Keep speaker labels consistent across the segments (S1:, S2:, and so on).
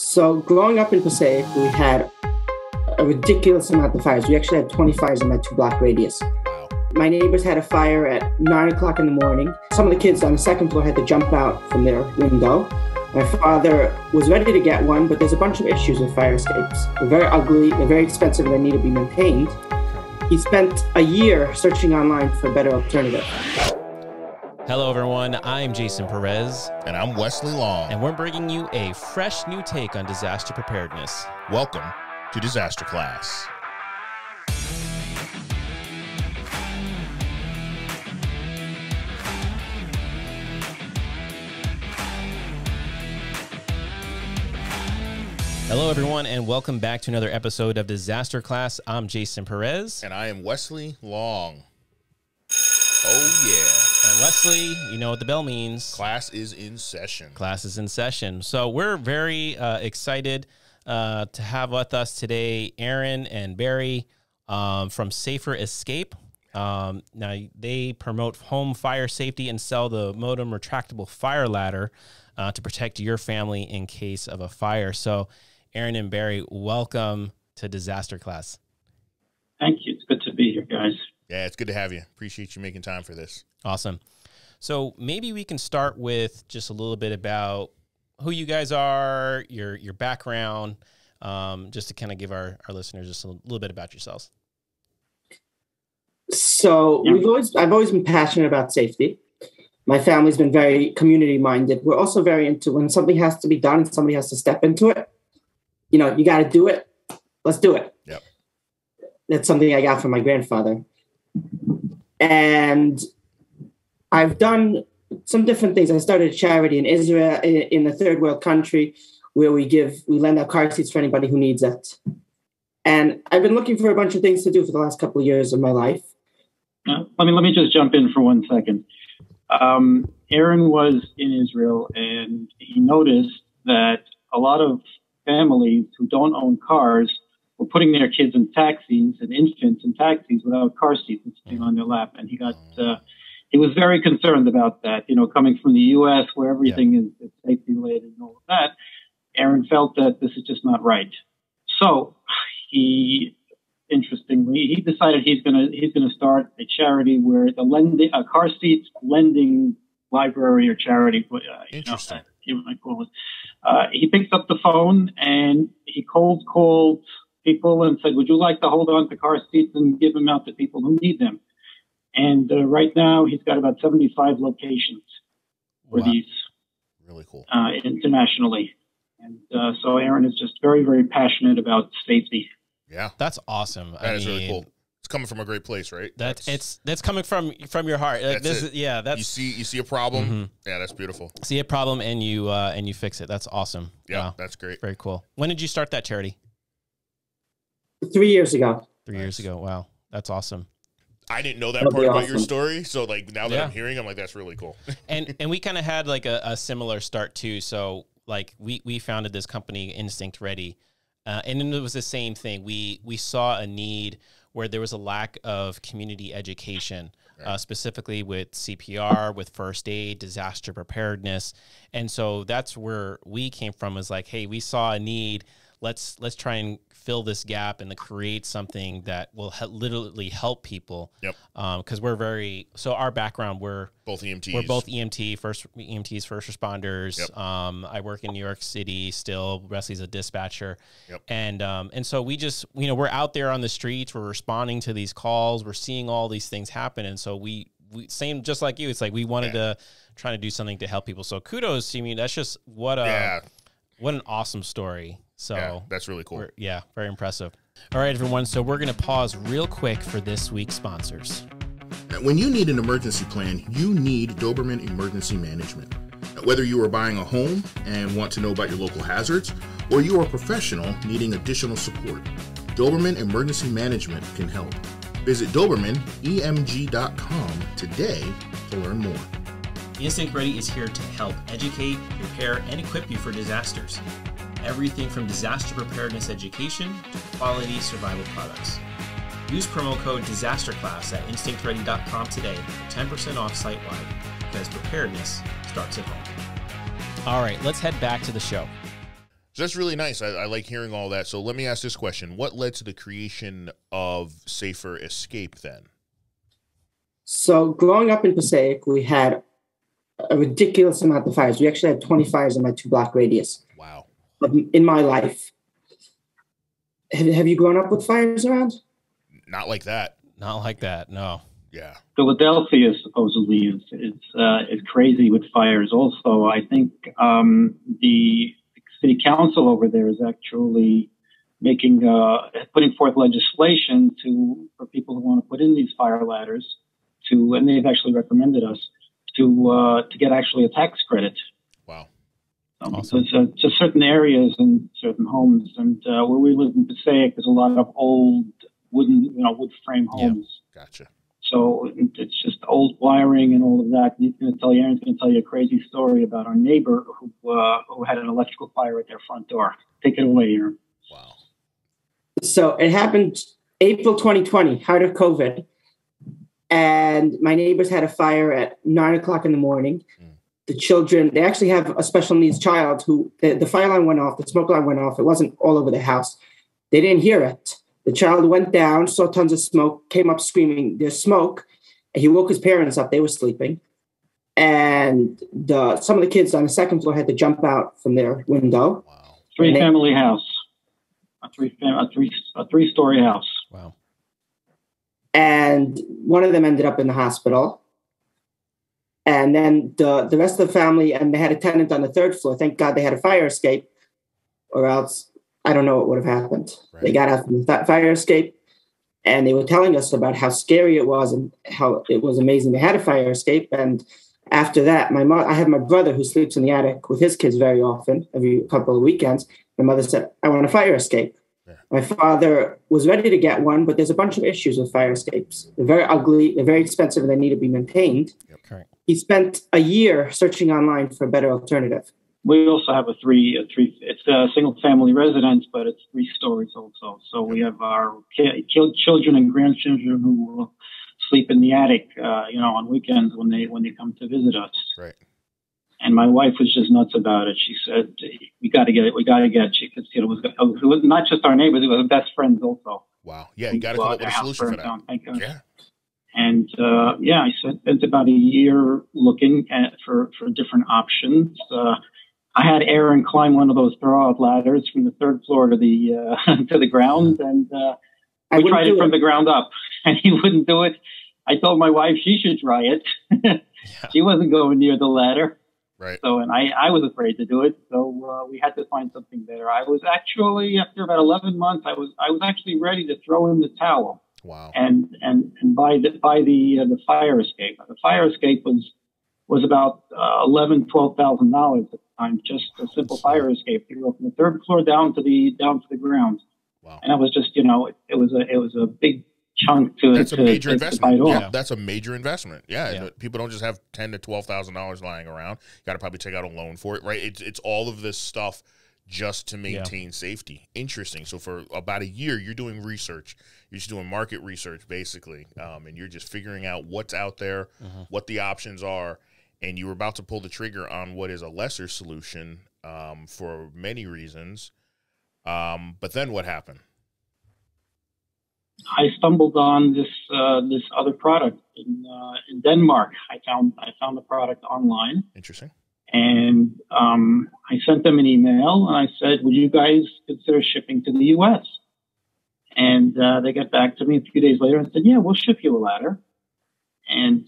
S1: So growing up in Passaic, we had a ridiculous amount of fires. We actually had 20 fires in that 2-block radius. My neighbors had a fire at 9 o'clock in the morning. Some of the kids on the second floor had to jump out from their window. My father was ready to get one, but there's a bunch of issues with fire escapes. They're very ugly, they're very expensive, and they need to be maintained. He spent a year searching online for a better alternative.
S2: Hello, everyone. I'm Jason Perez.
S3: And I'm Wesley Long.
S2: And we're bringing you a fresh new take on disaster preparedness.
S3: Welcome to DisasterClass.
S2: Hello, everyone, and welcome back to another episode of DisasterClass. I'm Jason Perez.
S3: And I am Wesley Long. Oh, yeah.
S2: And Wesley, you know what the bell means.
S3: Class is in session.
S2: Class is in session. So we're very excited to have with us today Aaron and Barry from Safer Escape. Now, they promote home fire safety and sell the Modem retractable fire ladder to protect your family in case of a fire. So, Aaron and Barry, welcome to DisasterClass.
S4: Thank you. It's good to be here, guys.
S3: Yeah, it's good to have you. Appreciate you making time for this.
S2: Awesome. So maybe we can start with just a little bit about who you guys are, your background, just to kind of give our listeners just a little bit about yourselves.
S1: So I've always been passionate about safety. My family's been very community-minded. We're also very into when something has to be done and somebody has to step into it. You know, you got to do it. Let's do it.
S3: Yep.
S1: That's something I got from my grandfather. And I've done some different things. I started a charity in Israel, in a third world country, where we lend out car seats for anybody who needs it. And I've been looking for a bunch of things to do for the last couple of years of my life.
S4: Let me just jump in for 1 second. Aaron was in Israel, and he noticed that a lot of families who don't own cars were putting their kids in taxis and infants in taxis without car seats and sitting on their lap. And he was very concerned about that. You know, coming from the U.S. where everything is safety related and all of that, Aaron felt that this is just not right. So interestingly, he decided he's gonna start a charity where a car seats lending library or charity.
S3: Interesting.
S4: You might call it. He picked up the phone and he cold called people and said, "Would you like to hold on to car seats and give them out to people who need them?" And right now he's got about 75 locations for these.
S3: Really cool.
S4: Internationally. And so Aaron is just very, very passionate about safety.
S2: Yeah, that's awesome.
S3: That is really cool. It's coming from a great place, right?
S2: That's coming from your heart. Like, you
S3: see a problem. Mm-hmm. Yeah, that's beautiful.
S2: See a problem and you fix it. That's awesome.
S3: Yeah,
S2: wow.
S3: That's great.
S2: Very cool. When did you start that charity?
S1: 3 years ago.
S2: 3 years ago. Wow, that's awesome.
S3: I didn't know that part about your story, so like now that I'm hearing, I'm like, that's really cool.
S2: and we kind of had like a similar start too. So like we founded this company, Instinct Ready. And then it was the same thing. We saw a need where there was a lack of community education, specifically with CPR, with first aid, disaster preparedness. And so that's where we came from, is like, hey, we saw a need. Let's try and fill this gap and to create something that will literally help people.
S3: Yep.
S2: Because our background, we're both EMTs. We're both EMTs, first responders.
S3: Yep.
S2: I work in New York City still. Wesley's a dispatcher.
S3: Yep.
S2: And so we just, we're out there on the streets. We're responding to these calls. We're seeing all these things happen. And so we same, just like you, it's like we wanted to try to do something to help people. So kudos to me. That's just what an awesome story. So
S3: yeah, that's really cool.
S2: Very impressive. All right, everyone. So we're going to pause real quick for this week's sponsors.
S5: When you need an emergency plan, you need Doberman Emergency Management. Whether you are buying a home and want to know about your local hazards, or you are a professional needing additional support, Doberman Emergency Management can help. Visit DobermanEMG.com today to learn more.
S2: Instinct Ready is here to help educate, prepare, and equip you for disasters. Everything from disaster preparedness education to quality survival products. Use promo code DisasterClass at InstinctReady.com today for 10% off site-wide, because preparedness starts at home. All right, let's head back to the show.
S3: So that's really nice. I like hearing all that. So let me ask this question. What led to the creation of Safer Escape then?
S1: So growing up in Passaic, we had a ridiculous amount of fires. We actually had 20 fires in my 2-block radius.
S3: Wow.
S1: In my life. Have you grown up with fires around?
S3: Not like that.
S2: Not like that, no.
S3: Yeah.
S4: Philadelphia supposedly is crazy with fires. Also, I think the city council over there is actually putting forth legislation for people who want to put in these fire ladders and they've actually recommended us to get actually a tax credit.
S3: Wow.
S2: Awesome.
S4: So to certain areas and certain homes, and where we live in Passaic, there's a lot of old wood frame homes.
S3: Yeah. Gotcha.
S4: So it's just old wiring and all of that. Aaron's going to tell you a crazy story about our neighbor who had an electrical fire at their front door. Take it away, Aaron.
S3: Wow.
S1: So it happened April 2020, height of COVID. And my neighbors had a fire at 9 o'clock in the morning. The children, they actually have a special needs child who the fire line went off, the smoke line went off. It wasn't all over the house. They didn't hear it. The child went down, saw tons of smoke, came up screaming, "There's smoke." And he woke his parents up. They were sleeping. And some of the kids on the second floor had to jump out from their window.
S3: Wow.
S4: Three-family house. A three-story house.
S2: Wow.
S1: And one of them ended up in the hospital. And then the rest of the family, and they had a tenant on the third floor. Thank God they had a fire escape, or else I don't know what would have happened. Right. They got out from the fire escape, and they were telling us about how scary it was and how it was amazing they had a fire escape. And after that, I have my brother who sleeps in the attic with his kids very often, every couple of weekends. My mother said, "I want a fire escape." Yeah. My father was ready to get one, but there's a bunch of issues with fire escapes. They're very ugly, they're very expensive, and they need to be maintained.
S2: Yep, correct.
S1: He spent a year searching online for a better alternative.
S4: We also have it's a single family residence, but it's 3 stories also. So we have our children and grandchildren who will sleep in the attic, on weekends when they come to visit us.
S3: Right.
S4: And my wife was just nuts about it. She said, "We got to get it. We got to get it." Because it was not just our neighbors; it was best friends also.
S3: Wow. Yeah, you got to come up with a solution for that.
S4: Down, thank God.
S3: Yeah.
S4: And I spent about a year looking for different options. I had Aaron climb one of those throw-out ladders from the 3rd floor to the to the ground, and we tried it from the ground up, and he wouldn't do it. I told my wife she should try it. Yeah. She wasn't going near the ladder.
S3: Right.
S4: So, and I was afraid to do it. So we had to find something better. I was actually, after about 11 months, I was actually ready to throw in the towel.
S3: Wow.
S4: And buy the fire escape. The fire escape was about $12,000 at the time. Just a simple fire escape to go from the 3rd floor down to the ground. Wow. And it was just it was a big chunk to
S3: that's a major investment.
S4: Yeah,
S3: that's a major investment. Yeah. People don't just have $10,000 to $12,000 lying around. You got to probably take out a loan for it, right? It's all of this stuff just to maintain safety. Interesting. So for about a year, you're doing research. You're just doing market research, basically, and you're just figuring out what's out there, what the options are, and you were about to pull the trigger on what is a lesser solution for many reasons. But then what happened?
S4: I stumbled on this other product in Denmark. I found the product online.
S3: Interesting.
S4: And I sent them an email and I said, "Would you guys consider shipping to the U.S.?" And they got back to me a few days later and said, "Yeah, we'll ship you a ladder." And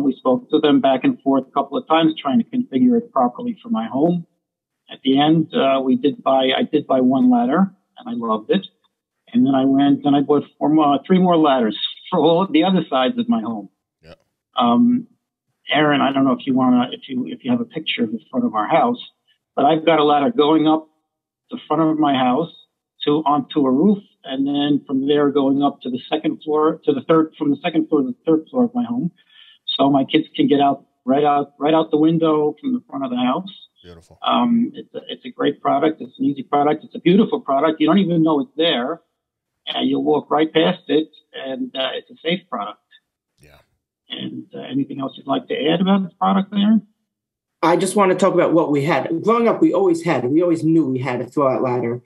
S4: we spoke to them back and forth a couple of times, trying to configure it properly for my home. At the end, I did buy one ladder, and I loved it. And then I went and I bought 3 more ladders for all the other sides of my home.
S3: Yeah.
S4: Aaron, I don't know if you have a picture of the front of our house, but I've got a ladder going up the front of my house onto a roof, and then from there going up to the second floor to the third, from the second floor to the 3rd floor of my home, so my kids can get out right out the window from the front of the house.
S3: Beautiful.
S4: It's a great product. It's an easy product. It's a beautiful product. You don't even know it's there. You'll walk right past it, and it's a safe product.
S3: Yeah.
S4: And anything else you'd like to add about this product, Aaron?
S1: I just want to talk about what we had. Growing up, we always knew we had a throw-out ladder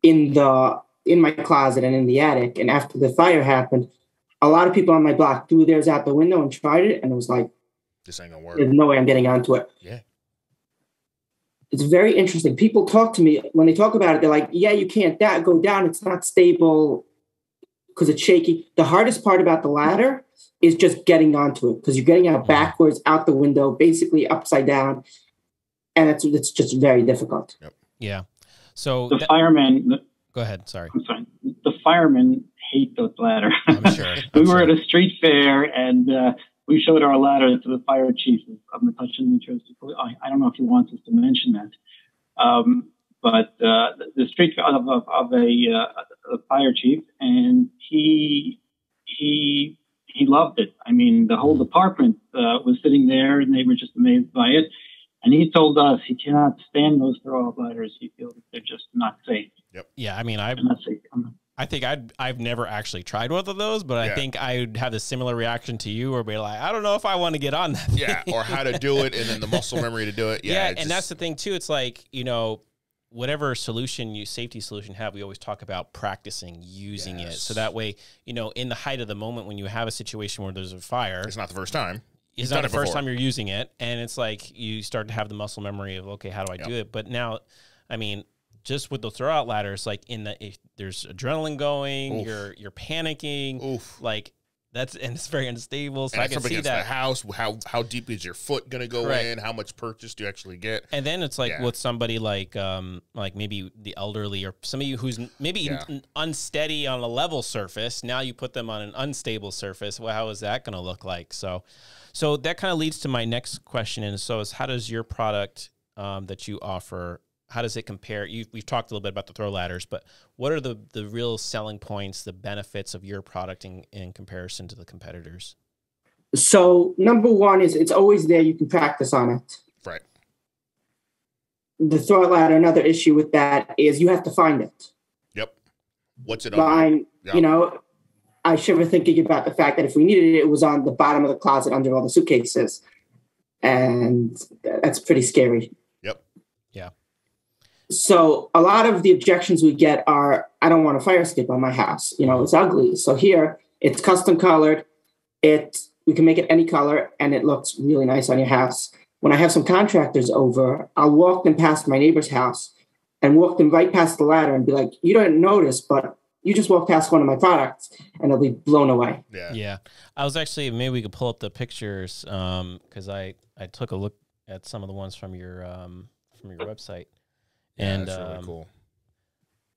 S1: in my closet and in the attic. And after the fire happened, a lot of people on my block threw theirs out the window and tried it. And it was like,
S3: this ain't gonna work.
S1: There's no way I'm getting onto it.
S3: Yeah.
S1: It's very interesting. People talk to me when they talk about it. They're like, yeah, you can't go down. It's not stable because it's shaky. The hardest part about the ladder is just getting onto it because you're getting out backwards, out the window, basically upside down. And it's just very difficult.
S3: Yep.
S2: Yeah. So
S4: the firemen.
S2: Go ahead. Sorry.
S4: I'm sorry. The firemen hate the ladder.
S2: I'm sure.
S4: We were at a street fair and we showed our ladder to the fire chief of Metuchen, New Jersey. I don't know if he wants us to mention that. But the street fair of a fire chief, and he loved it. I mean, the whole department was sitting there and they were just amazed by it. And he told us he cannot stand those throw-out ladders. He feels that they're just not safe.
S3: Yep.
S2: Yeah, I mean,
S4: I'm not safe.
S2: I think I've never actually tried one of those, but I think I would have a similar reaction to you, or be like, I don't know if I want to get on that.
S3: Yeah, or how to do it, and then the muscle memory to do it. Yeah,
S2: and that's the thing too. It's like, you know, whatever safety solution you have, we always talk about practicing using it, so that way, you know, in the height of the moment when you have a situation where there's a fire,
S3: it's not the first time.
S2: It's not the first time you're using it, and it's like you start to have the muscle memory of, okay, how do I do it? But now, I mean, just with the throw-out ladders, like if there's adrenaline going, you're panicking, like and it's very unstable. So
S3: and
S2: I can see that.
S3: The house, how deep is your foot gonna go in? How much purchase do you actually get?
S2: And then it's like with somebody like maybe the elderly or somebody who's maybe unsteady on a level surface. Now you put them on an unstable surface. Well, how is that going to look like? So that kind of leads to my next question. And so is how does your product that you offer, how does it compare? We've talked a little bit about the throw ladders, but what are the real selling points, the benefits of your product in comparison to the competitors?
S1: So number one is it's always there. You can practice on it.
S3: Right.
S1: The throw ladder, another issue with that is you have to find it.
S3: Yep. What's it
S1: on? You know, I shiver thinking about the fact that if we needed it, it was on the bottom of the closet under all the suitcases. And that's pretty scary.
S3: Yep.
S1: Yeah. So a lot of the objections we get are, I don't want a fire escape on my house. You know, it's ugly. So here, it's custom colored. We can make it any color, and it looks really nice on your house. When I have some contractors over, I'll walk them past my neighbor's house and walk them right past the ladder and be like, you don't notice, but you just walk past one of my products, and they'll be blown away.
S2: Yeah. I was actually, maybe we could pull up the pictures because I took a look at some of the ones from your website. And
S3: that's really cool.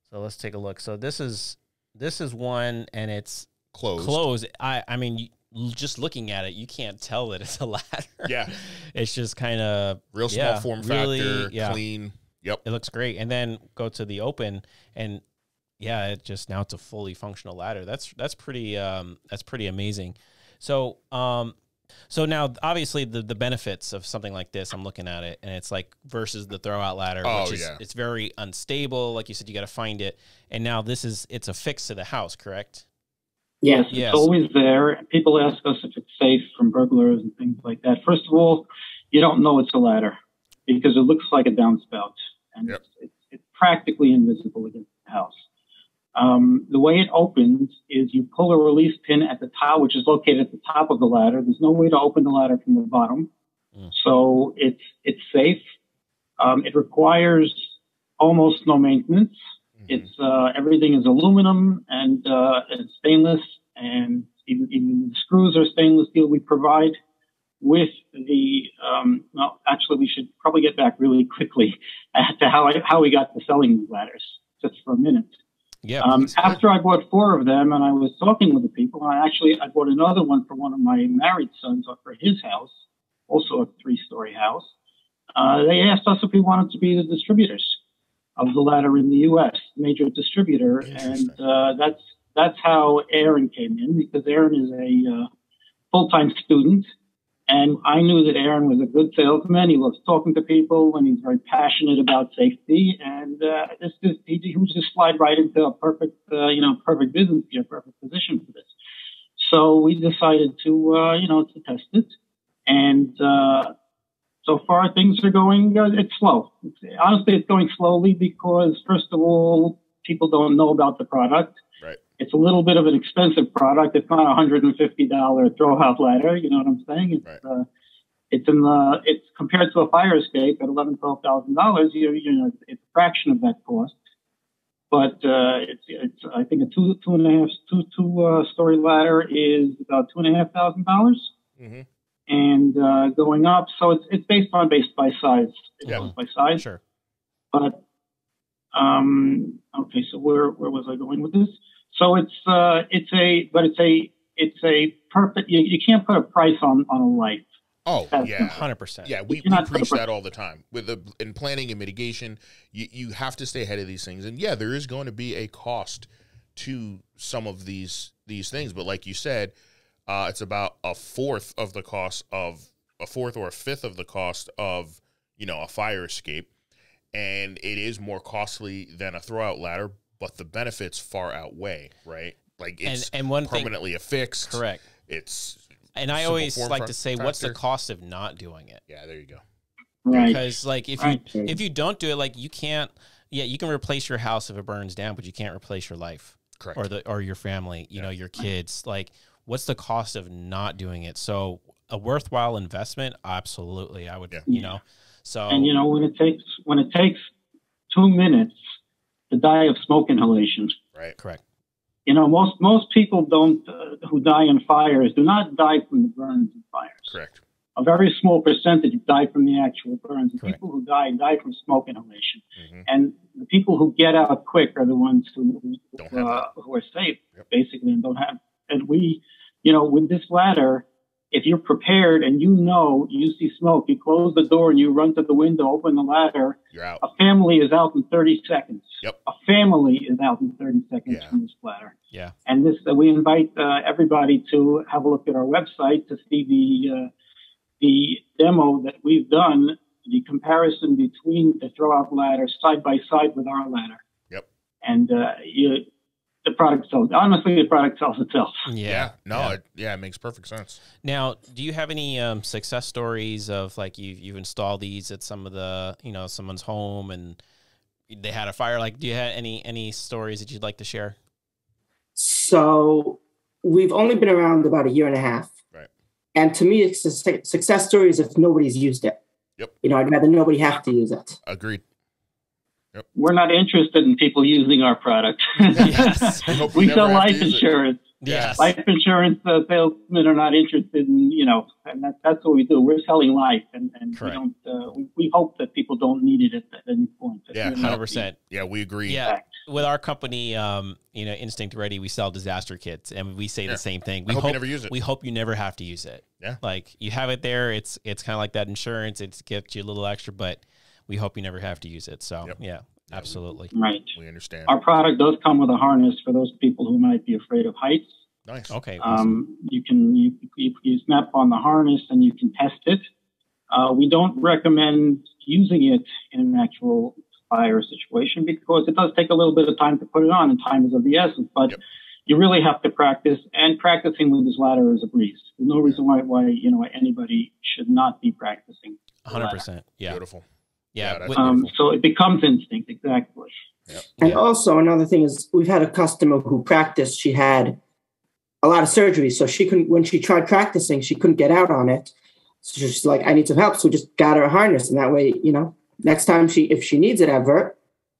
S2: So let's take a look. So this is one, and it's
S3: closed.
S2: I mean, just looking at it, you can't tell that it's a ladder.
S3: Yeah.
S2: It's just kind of
S3: real small form factor,
S2: really,
S3: clean. Yep.
S2: It looks great. And then go to the open, and now it's a fully functional ladder. That's pretty amazing. So so now obviously the benefits of something like this, I'm looking at it, and it's like versus the throw out ladder, which is it's very unstable. Like you said, you got to find it. And now it's a fix to the house, correct?
S4: Yes, it's always there. People ask us if it's safe from burglars and things like that. First of all, you don't know it's a ladder because it looks like a downspout, and it's practically invisible against the house. The way it opens is you pull a release pin at the top, which is located at the top of the ladder. There's no way to open the ladder from the bottom. So it's safe. It requires almost no maintenance. It's everything is aluminum and it's stainless, and even the screws are stainless steel. We provide with the well, actually, we should probably get back really quickly to how we got to selling these ladders, just for a minute.
S2: Yeah.
S4: After I bought 4 of them, and I was talking with the people, and I bought another one for one of my married sons for his house, also a 3-story house. They asked us if we wanted to be the distributors of the ladder in the U.S., major distributor, and that's how Aaron came in, because Aaron is a full-time student, and I knew that Aaron was a good salesman. He loves talking to people, and he's very passionate about safety, and he would just slide right into a perfect business here, perfect position for this. So we decided to test it, and so far things are going, it's slow. Honestly, it's going slowly because, first of all, people don't know about the product.
S3: Right.
S4: It's a little bit of an expensive product. It's not a $150 throw-out ladder. You know what I'm saying? It's compared to a fire escape at $11,000-$12,000. You know, it's a fraction of that cost. But it's I think a two story ladder is about $2,500,
S3: mm-hmm.
S4: and going up. So it's based by size. By size.
S2: Sure.
S4: But okay. So where was I going with this? So it's a perfect. You can't put a price on a life.
S3: Oh, yeah.
S2: 100%.
S3: Yeah, we preach that all the time. In planning and mitigation, you have to stay ahead of these things. And yeah, there is going to be a cost to some of these things. But like you said, it's about a fourth or a fifth of the cost of, you know, a fire escape. And it is more costly than a throw-out ladder, but the benefits far outweigh, right? Like it's
S2: and one
S3: permanently affixed.
S2: Correct. And I always like to say, what's the cost of not doing it?
S3: Yeah, there you go.
S4: Right.
S2: Because like if you don't do it, like you can't. Yeah, you can replace your house if it burns down, but you can't replace your life.
S3: Correct.
S2: Or your family. You know, your kids. Like, what's the cost of not doing it? So a worthwhile investment, absolutely. I would. Yeah. You know. So
S4: and you know when it takes 2 minutes to die of smoke inhalation.
S3: Right.
S2: Correct.
S4: You know, most people don't who die in fires do not die from the burns and fires.
S3: Correct.
S4: A very small percentage die from the actual burns. The
S2: Correct.
S4: people who die from smoke inhalation.
S3: Mm-hmm.
S4: And the people who get out quick are the ones who are safe, basically, and don't have. And we, you know, with this ladder, if you're prepared and you see smoke, you close the door and you run to the window, open the ladder.
S3: You're out.
S4: A family is out in 30 seconds.
S3: Yep.
S4: A family is out in 30 seconds from this ladder.
S2: Yeah.
S4: And this, we invite everybody to have a look at our website to see the demo that we've done, the comparison between the throw-out ladder side by side with our ladder.
S3: Yep.
S4: And the product sells. Honestly, the product sells itself.
S2: Yeah.
S3: It makes perfect sense.
S2: Now, do you have any success stories of like you've installed these at some of the, you know, someone's home and they had a fire? Like, do you have any stories that you'd like to share?
S1: So we've only been around about a year and a half.
S3: Right.
S1: And to me, it's a success story is if nobody's used it.
S3: Yep.
S1: You know, I'd rather nobody have to use it.
S3: Agreed. Yep.
S4: We're not interested in people using our product.
S2: Yes.
S4: We sell life insurance.
S2: Yes.
S4: Life insurance salesmen are not interested in, you know, and that's what we do. We're selling life, and we don't. We hope that people don't need it at any point.
S3: Yeah,
S2: 100%.
S3: Yeah, we agree.
S2: Yeah, with our company, you know, Instinct Ready, we sell disaster kits, and we say the same thing. We
S3: hope you never use it.
S2: We hope you never have to use it.
S3: Yeah,
S2: like you have it there. It's kind of like that insurance. It gets you a little extra, but we hope you never have to use it. So yeah, absolutely.
S4: Right.
S3: We understand.
S4: Our product does come with a harness for those people who might be afraid of heights.
S3: Nice.
S2: Okay. Awesome.
S4: You snap on the harness and you can test it. We don't recommend using it in an actual fire situation because it does take a little bit of time to put it on, and time is of the essence. But you really have to practice, and practicing with this ladder is a breeze. There's no reason why you know anybody should not be practicing.
S2: 100%. Yeah.
S3: Beautiful.
S2: Yeah.
S4: So it becomes instinct, exactly.
S3: Yep.
S1: And also another thing is we've had a customer who practiced. She had a lot of surgery, so she couldn't. When she tried practicing, she couldn't get out on it. So she's like, "I need some help." So we just got her a harness, and that way, you know, next time if she needs it ever,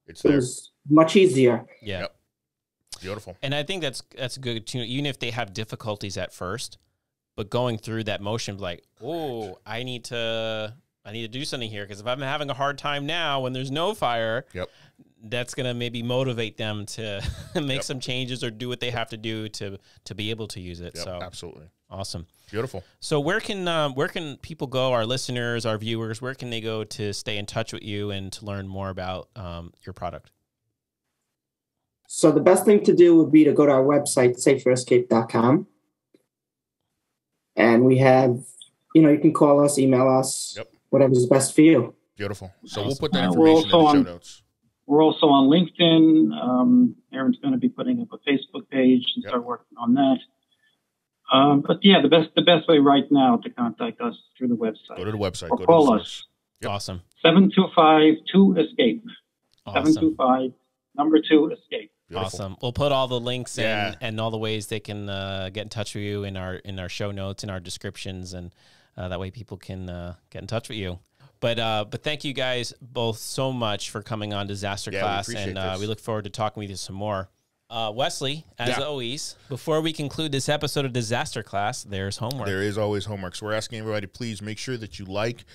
S1: it was much easier.
S2: Yeah.
S3: Yep. Beautiful.
S2: And I think that's good too. Even if they have difficulties at first, but going through that motion, like, oh, I need to do something here because if I'm having a hard time now when there's no fire, that's gonna maybe motivate them to make some changes or do what they have to do to be able to use it. So
S3: absolutely
S2: awesome,
S3: beautiful.
S2: So where can people go? Our listeners, our viewers, where can they go to stay in touch with you and to learn more about your product?
S1: So the best thing to do would be to go to our website, saferescape.com. And we have, you know, you can call us, email us, whatever's best for you.
S3: Beautiful. So we'll put that information in the show notes.
S4: We're also on LinkedIn. Aaron's going to be putting up a Facebook page and start working on that. But yeah, the best way right now to contact us through the website.
S3: Go to the website.
S4: Or
S3: go
S4: call
S3: to
S4: us.
S3: Yep.
S2: Awesome.
S4: 725-2-ESCAPE.
S2: Awesome.
S4: 725-2-ESCAPE.
S3: Beautiful.
S2: Awesome. We'll put all the links
S3: Yeah.
S2: and all the ways they can get in touch with you in our show notes, in our descriptions, and that way people can get in touch with you. But thank you guys both so much for coming on Disaster Class, and we look forward to talking with you some more. Wesley, as always, before we conclude this episode of Disaster Class, there's homework.
S3: There is always homework. So we're asking everybody, please make sure that you like,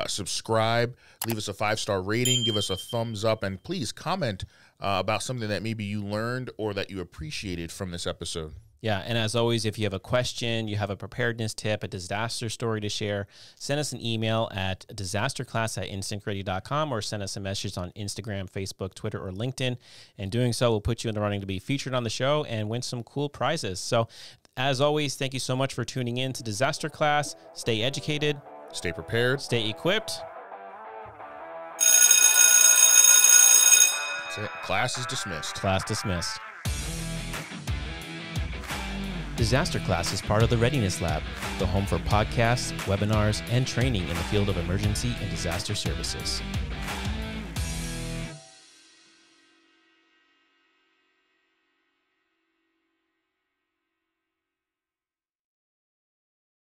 S3: subscribe, leave us a 5-star rating, give us a thumbs up, and please comment about something that maybe you learned or that you appreciated from this episode.
S2: Yeah, and as always, if you have a question, you have a preparedness tip, a disaster story to share, send us an email at disasterclass@instinctready.com or send us a message on Instagram, Facebook, Twitter, or LinkedIn. And doing so will put you in the running to be featured on the show and win some cool prizes. So, as always, thank you so much for tuning in to Disaster Class. Stay educated.
S3: Stay prepared.
S2: Stay equipped.
S3: That's it. Class is dismissed.
S2: Class dismissed. Disaster Class is part of the Readiness Lab, the home for podcasts, webinars, and training in the field of emergency and disaster services.